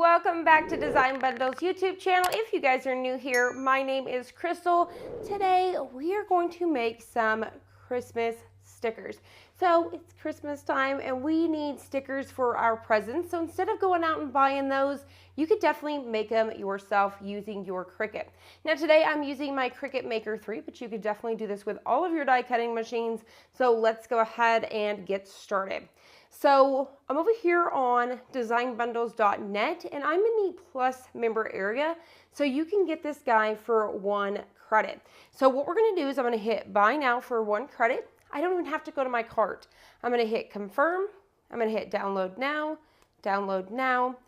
Welcome back to Design Bundles YouTube channel. If you guys are new here, my name is Crystal. Today we are going to make some Christmas stickers. So it's Christmas time and we need stickers for our presents. So instead of going out and buying those, you could definitely make them yourself using your Cricut. Now today I'm using my Cricut Maker 3, but you could definitely do this with all of your die cutting machines. So let's go ahead and get started. So I'm over here on designbundles.net and I'm in the Plus member area. So you can get this guy for 1 credit. So what we're going to do is I'm going to hit buy now for 1 credit. I don't even have to go to my cart. I'm going to hit confirm. I'm going to hit download now,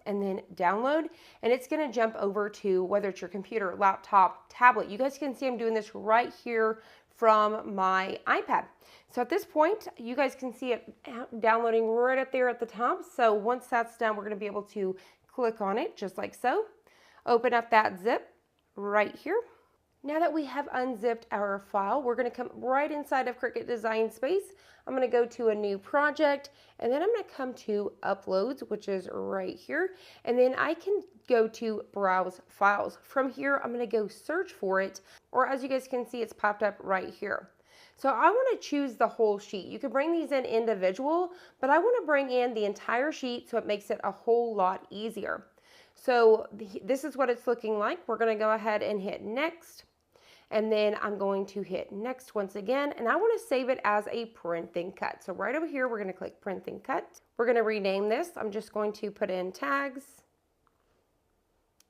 and then download. And it's going to jump over to whether it's your computer, laptop, tablet. You guys can see I'm doing this right here from my iPad. So at this point, you guys can see it downloading right up there at the top. So once that's done, we're going to be able to click on it just like so. Open up that zip right here. Now that we have unzipped our file, we're going to come right inside of Cricut Design Space. I'm going to go to a new project, and then I'm going to come to Uploads, which is right here. And then I can go to Browse Files. From here, I'm going to go search for it, or as you guys can see, it's popped up right here. So I want to choose the whole sheet. You can bring these in individual, but I want to bring in the entire sheet so it makes it a whole lot easier. So this is what it's looking like. We're going to go ahead and hit next. And then I'm going to hit next once again, and I want to save it as a print and cut. So right over here, we're going to click print and cut. We're going to rename this. I'm just going to put in tags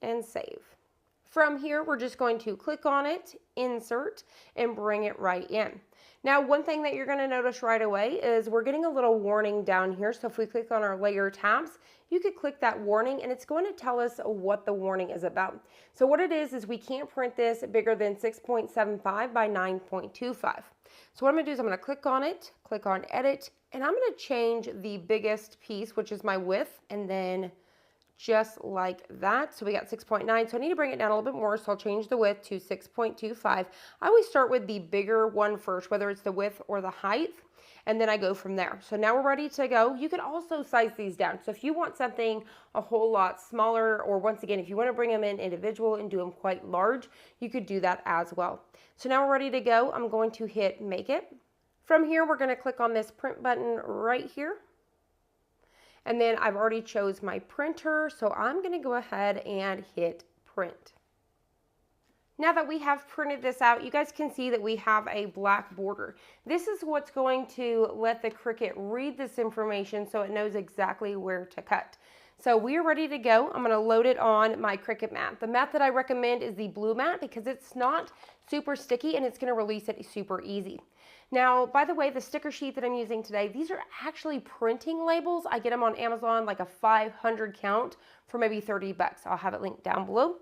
and save. From here, we're just going to click on it, insert, and bring it right in. Now, one thing that you're going to notice right away is we're getting a little warning down here. So if we click on our layer tabs, you could click that warning and it's going to tell us what the warning is about. So what it is we can't print this bigger than 6.75 by 9.25. So what I'm going to do is I'm going to click on it, click on edit, and I'm going to change the biggest piece, which is my width, and then just like that. So we got 6.9. So I need to bring it down a little bit more. So I'll change the width to 6.25. I always start with the bigger one first, whether it's the width or the height, and then I go from there. So now we're ready to go. You can also size these down. So if you want something a whole lot smaller, or once again, if you want to bring them in individual and do them quite large, you could do that as well. So now we're ready to go. I'm going to hit make it. From here, we're going to click on this print button right here. And then I've already chose my printer, so I'm going to go ahead and hit print. Now that we have printed this out, you guys can see that we have a black border. This is what's going to let the Cricut read this information so it knows exactly where to cut. So we are ready to go. I'm going to load it on my Cricut mat. The mat that I recommend is the blue mat because it's not super sticky and it's going to release it super easy. Now, by the way, the sticker sheet that I'm using today, these are actually printing labels. I get them on Amazon, like a 500 count for maybe 30 bucks. I'll have it linked down below.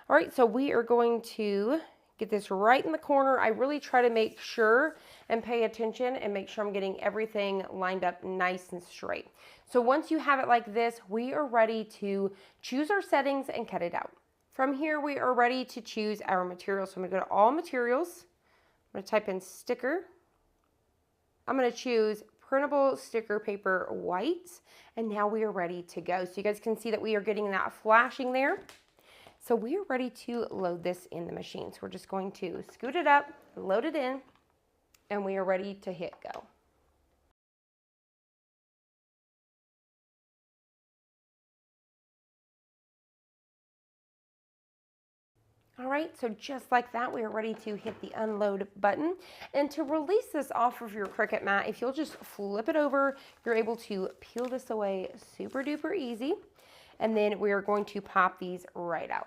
All right, so we are going to get this right in the corner. I really try to make sure and pay attention and make sure I'm getting everything lined up nice and straight. So once you have it like this, we are ready to choose our settings and cut it out. From here, we are ready to choose our materials. So I'm gonna go to all materials. I'm gonna type in sticker. I'm going to choose printable sticker paper white, and now we are ready to go. So you guys can see that we are getting that flashing there. So we are ready to load this in the machine. So we're just going to scoot it up, load it in, and we are ready to hit go. All right, so just like that, we are ready to hit the unload button. And to release this off of your Cricut mat, if you'll just flip it over, you're able to peel this away super duper easy. And then we are going to pop these right out.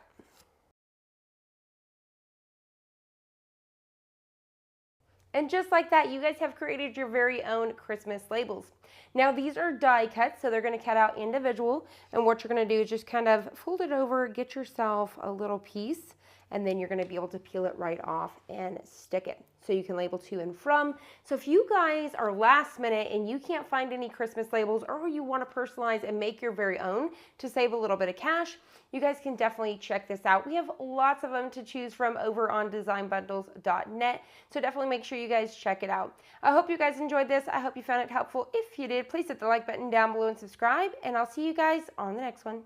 And just like that, you guys have created your very own Christmas labels. Now these are die cuts, so they're going to cut out individual. And what you're going to do is just kind of fold it over, get yourself a little piece, and then you're going to be able to peel it right off and stick it. So you can label to and from. So if you guys are last minute and you can't find any Christmas labels, or you want to personalize and make your very own to save a little bit of cash, you guys can definitely check this out. We have lots of them to choose from over on designbundles.net. So definitely make sure you guys check it out. I hope you guys enjoyed this. I hope you found it helpful. If you did, please hit the like button down below and subscribe, and I'll see you guys on the next one.